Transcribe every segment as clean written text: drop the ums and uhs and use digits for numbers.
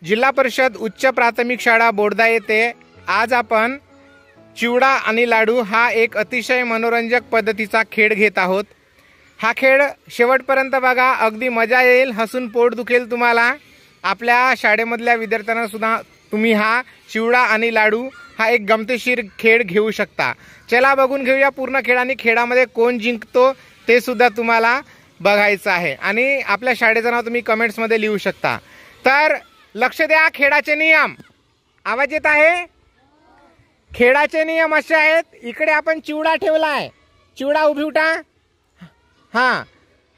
जिल्हा परिषद उच्च प्राथमिक शाळा बोर्दा येथे आज आपण चिवडा आणि लाडू हा एक अतिशय मनोरंजक पद्धतीचा खेळ घेत आहोत। हा खेळ शेवटपर्यंत बघा, अगदी मजा येईल, हसून पोट दुखेल तुम्हाला। आपल्या शाळेमधल्या विद्यार्थ्यांना सुद्धा तुम्ही हा चिवडा आणि लाडू हा एक गमतीशीर खेळ घेऊ शकता। चला बघून घेऊया पूर्ण खेळ आणि खेळामध्ये कोण जिंकतो ते सुद्धा तुम्हाला बघायचं आहे आणि आपल्या शाळेचं नाव तुम्ही कमेंट्स मध्ये लिहू शकता। तर लक्ष द्या, खेळाचे नियम आवाज येत आहे। खेळाचे नियम असे आहेत, इकडे आपण चिवडा ठेवला आहे, चिवडा उभी उठा, हां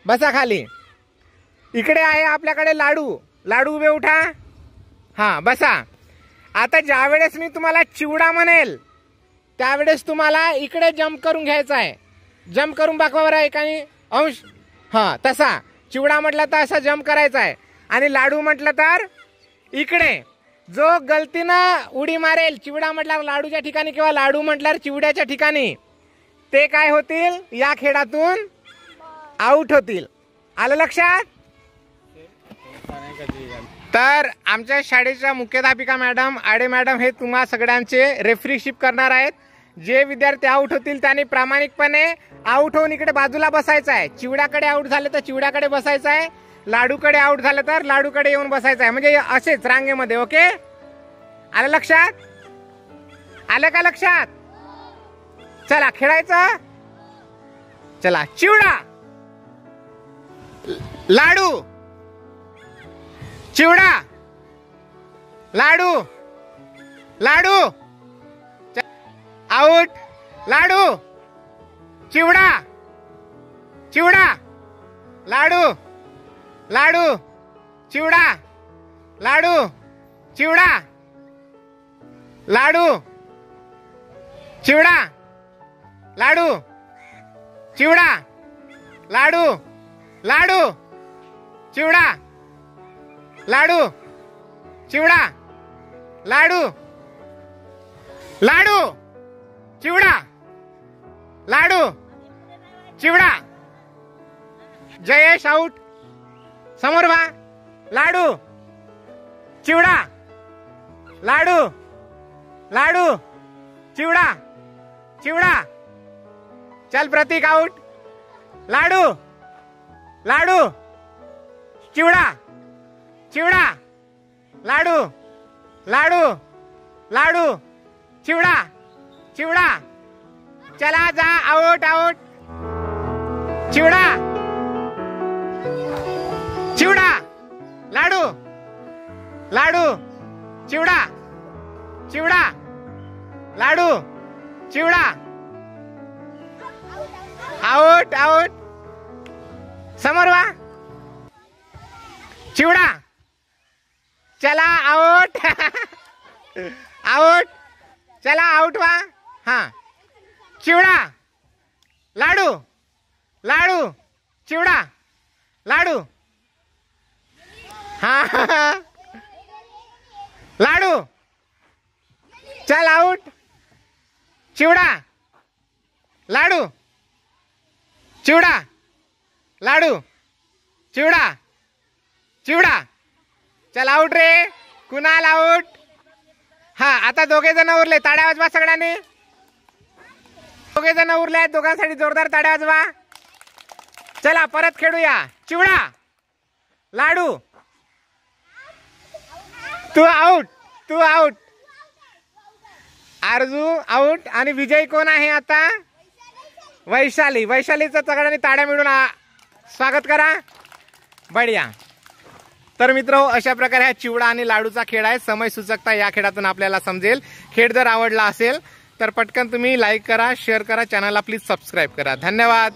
बसा खाली। इकडे आहे आपल्याकडे लाडू, लाडू उभे उठा, हां बसा। आता ज्यावेळेस मी तुम्हाला चिवडा म्हणेल त्यावेळेस तुम्हाला इकडे जंप करून घ्यायचा आहे। जंप करून दाखवा बरं एकाने अंश, हां तसा। चिवडा म्हटलं तर असा जंप करायचा आहे आणि लाडू म्हटलं तर इकडे। जो गलतीनं उडी मारेल चिवडा म्हटल्यावर लाडूच्या ठिकाणी किंवा लाडू म्हटल्यावर चिवड्याच्या ठिकाणी, ते काय होतील, या खेळातून आउट होतील। आलं लक्षात? तर आमच्या शाळेच्या मुख्याध्यापिका मॅडम आडे मॅडम हे तुम्हा सगळ्यांचे रेफरीशिप करणार आहेत। जे विद्यार्थी आउट होतील त्यांनी प्रामाणिकपणे आउट होऊन इकडे बाजूला बसायचं आहे। चिवड्याकडे आउट झाले तर चिवड्याकडे बसायचं आहे, लाडूकडे आउट झालं तर लाडूकडे येऊन बसायचं आहे, म्हणजे असेच रांगेमध्ये। ओके, आलं लक्षात? आलं का लक्षात? चला खेळायचं। चला, चिवडा लाडू, चिवडा लाडू, लाडू आउट, लाडू चिवडा, चिवडा लाडू, लाडू चिवडा, लाडू चिवडा, लाडू चिवडा, लाडू चिवडा, लाडू, लाडू चिवडा, लाडू चिवडा, लाडू, लाडू चिवडा, लाडू चिवडा। जयेश आउट, समोर वा, लाडू चिवडा, लाडू, लाडू चिवडा, चिवडा। चल प्रतीक आउट, लाडू, लाडू चिवडा, चिवडा लाडू, लाडू, लाडू चिवडा, चिवडा। चला जा, आउट, आउट, चिवडा, चिवडा लाडू, लाडू चिवडा, चिवडा लाडू चिवडा। आउट, आउट, समोर वा, चिवडा। चला आउट आउट, चला आउट वा, हाँ चिवडा, लाडू, लाडू चिवडा, लाडू, हाँ लाडू। चल आउट, चिवडा, लाडू, चिवडा, लाडू, चिवडा, चिवडा। चल आउट रे, कुणाल आउट। हा आता दोघे जण उरले, ताड्या वाजवा सगळ्यांनी। दोघे जण उरले आहेत, दोघांसाठी जोरदार ताड्या वाजवा। चला परत खेळूया। चिवडा, लाडू, तू आउट, तू आउट, आरजू आउट। आणि विजय कोण आहे आता? वैशाली। वैशालीचं सगळ्यांनी ताड्या मिळून स्वागत करा, बढिया। तर मित्रो, अशा प्रकारे हा चिवडा आणि लाडूचा खेळ आहे। समय सूचकता या खेळातून आपल्याला समजेल। खेळ जर आवडला असेल तर पटकन तुम्ही लाईक करा, शेअर करा, चॅनलला प्लीज सबस्क्राईब करा। धन्यवाद।